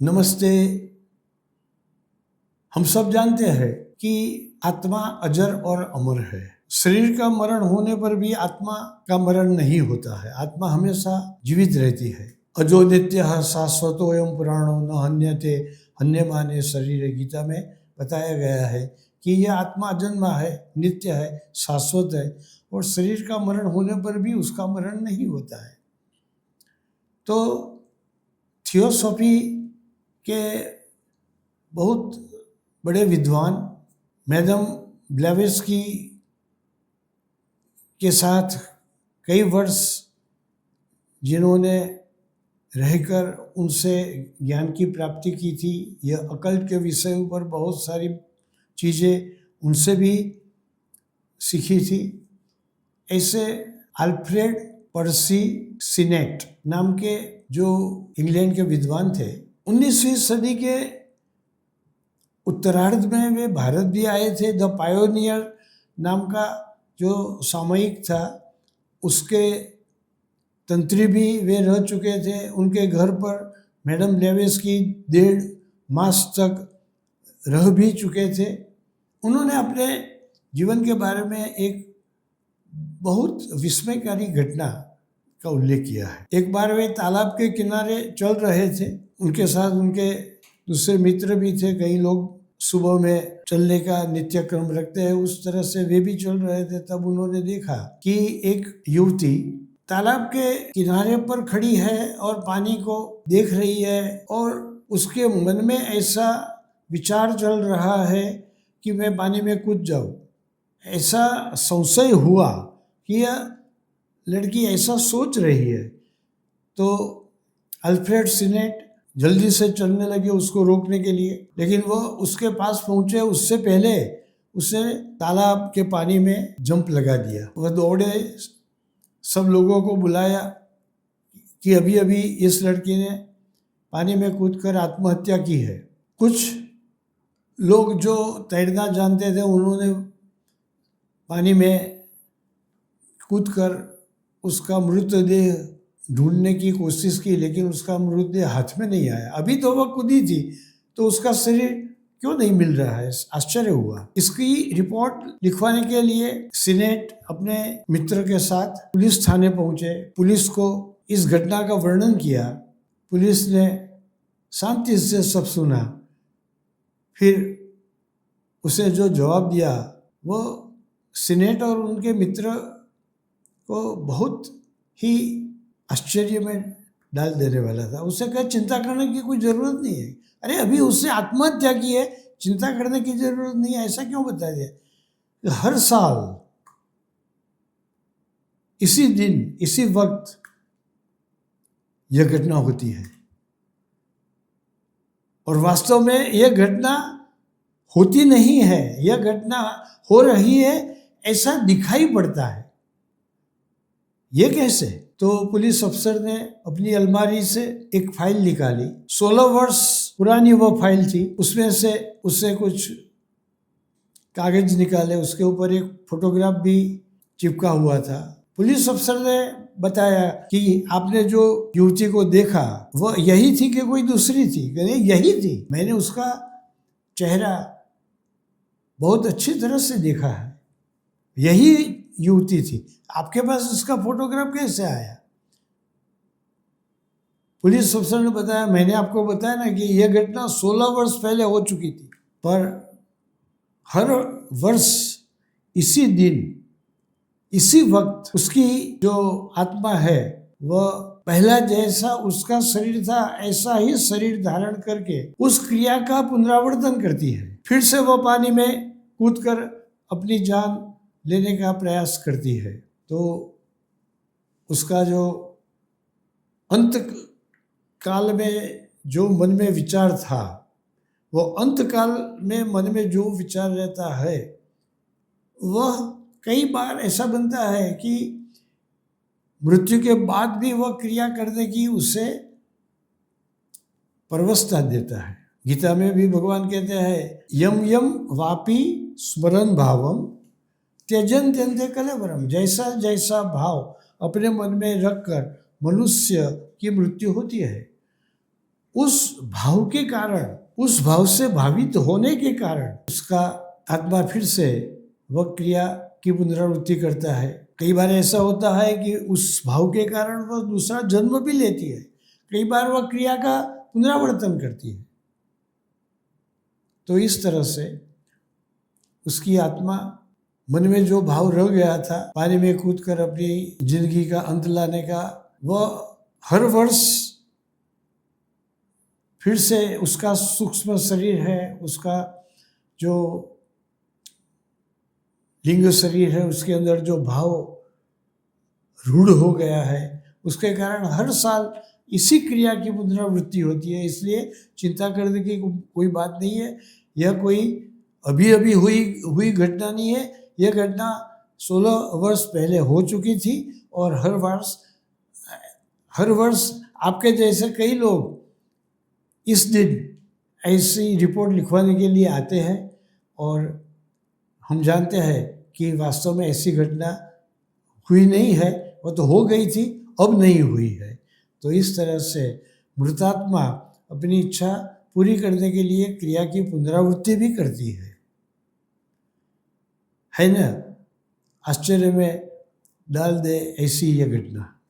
नमस्ते। हम सब जानते हैं कि आत्मा अजर और अमर है। शरीर का मरण होने पर भी आत्मा का मरण नहीं होता है। आत्मा हमेशा जीवित रहती है। अजो नित्यः शाश्वतोऽयं पुराणो न हन्यते हन्यमाने शरीरे। गीता में बताया गया है कि यह आत्मा अजन्मा है, नित्य है, शाश्वत है और शरीर का मरण होने पर भी उसका मरण नहीं होता है। तो थियोसॉफी के बहुत बड़े विद्वान मैडम ब्लेवेस्की के साथ कई वर्ष जिन्होंने रहकर उनसे ज्ञान की प्राप्ति की थी, यह अकल्ट के विषयों पर बहुत सारी चीज़ें उनसे भी सीखी थी। ऐसे अल्फ्रेड पर्सी सिनेट नाम के जो इंग्लैंड के विद्वान थे, 19वीं सदी के उत्तरार्ध में वे भारत भी आए थे। द पायोनियर नाम का जो सामयिक था उसके तंत्री भी वे रह चुके थे। उनके घर पर मैडम ब्लेवेस्की 1.5 मास तक रह भी चुके थे। उन्होंने अपने जीवन के बारे में एक बहुत विस्मयकारी घटना का उल्लेख किया है। एक बार वे तालाब के किनारे चल रहे थे, उनके साथ उनके दूसरे मित्र भी थे। कई लोग सुबह में चलने का नित्य क्रम रखते हैं, उस तरह से वे भी चल रहे थे। तब उन्होंने देखा कि एक युवती तालाब के किनारे पर खड़ी है और पानी को देख रही है और उसके मन में ऐसा विचार चल रहा है कि मैं पानी में कूद जाऊं। ऐसा संशय हुआ कि यह लड़की ऐसा सोच रही है। तो अल्फ्रेड सिनेट जल्दी से चलने लगे उसको रोकने के लिए, लेकिन वो उसके पास पहुंचे उससे पहले उसे तालाब के पानी में जंप लगा दिया। वह दौड़े, सब लोगों को बुलाया कि अभी अभी इस लड़की ने पानी में कूदकर आत्महत्या की है। कुछ लोग जो तैरना जानते थे उन्होंने पानी में कूदकर उसका मृतदेह ढूंढने की कोशिश की, लेकिन उसका मृतदेह हाथ में नहीं आया। अभी तो वह कूदी थी, तो उसका शरीर क्यों नहीं मिल रहा है, आश्चर्य हुआ। इसकी रिपोर्ट लिखवाने के लिए सिनेट अपने मित्र के साथ पुलिस थाने पहुंचे। पुलिस को इस घटना का वर्णन किया। पुलिस ने शांति से सब सुना। फिर उसे जो जवाब दिया वो सिनेट और उनके मित्र को बहुत ही आश्चर्य में डाल देने वाला था। उसे कहा चिंता करने की कोई ज़रूरत नहीं है। अरे अभी उसने आत्महत्या की है, चिंता करने की ज़रूरत नहीं है, ऐसा क्यों बता दिया। हर साल इसी दिन इसी वक्त यह घटना होती है और वास्तव में यह घटना होती नहीं है, यह घटना हो रही है ऐसा दिखाई पड़ता है। ये कैसे? तो पुलिस अफसर ने अपनी अलमारी से एक फाइल निकाली। 16 वर्ष पुरानी वो फाइल थी। उसमें से उससे कुछ कागज निकाले, उसके ऊपर एक फोटोग्राफ भी चिपका हुआ था। पुलिस अफसर ने बताया कि आपने जो युवती को देखा वो यही थी कि कोई दूसरी थी? कहते यही थी, मैंने उसका चेहरा बहुत अच्छी तरह से देखा है, यही युवती थी। आपके पास इसका फोटोग्राफ कैसे आया? पुलिस अफसर ने बताया मैंने आपको बताया ना कि यह घटना 16 वर्ष पहले हो चुकी थी, पर हर वर्ष इसी दिन इसी वक्त उसकी जो आत्मा है वह पहला जैसा उसका शरीर था ऐसा ही शरीर धारण करके उस क्रिया का पुनरावर्तन करती है। फिर से वह पानी में कूदकर अपनी जान लेने का प्रयास करती है। तो उसका जो अंत काल में जो मन में विचार था, वो अंत काल में मन में जो विचार रहता है वह कई बार ऐसा बनता है कि मृत्यु के बाद भी वह क्रिया करने की उसे परवशता देता है। गीता में भी भगवान कहते हैं यम यम वापी स्मरण भावम त्यजन त्यंते कलेवरम। जैसा जैसा भाव अपने मन में रखकर मनुष्य की मृत्यु होती है उस भाव के कारण, उस भाव से भावित होने के कारण उसका आत्मा फिर से वह क्रिया की पुनरावृत्ति करता है। कई बार ऐसा होता है कि उस भाव के कारण वह दूसरा जन्म भी लेती है, कई बार वह क्रिया का पुनरावर्तन करती है। तो इस तरह से उसकी आत्मा, मन में जो भाव रह गया था पानी में कूदकर अपनी जिंदगी का अंत लाने का, वह हर वर्ष फिर से उसका सूक्ष्म शरीर है, उसका जो लिंग शरीर है, उसके अंदर जो भाव रूढ़ हो गया है, उसके कारण हर साल इसी क्रिया की पुनरावृत्ति होती है। इसलिए चिंता करने की कोई बात नहीं है। यह कोई अभी अभी हुई घटना नहीं है। यह घटना 16 वर्ष पहले हो चुकी थी और हर वर्ष आपके जैसे कई लोग इस दिन ऐसी रिपोर्ट लिखवाने के लिए आते हैं और हम जानते हैं कि वास्तव में ऐसी घटना हुई नहीं है, वो तो हो गई थी, अब नहीं हुई है। तो इस तरह से मृतात्मा अपनी इच्छा पूरी करने के लिए क्रिया की पुनरावृत्ति भी करती है ना। आश्चर्य में डाल दे ऐसी यह घटना।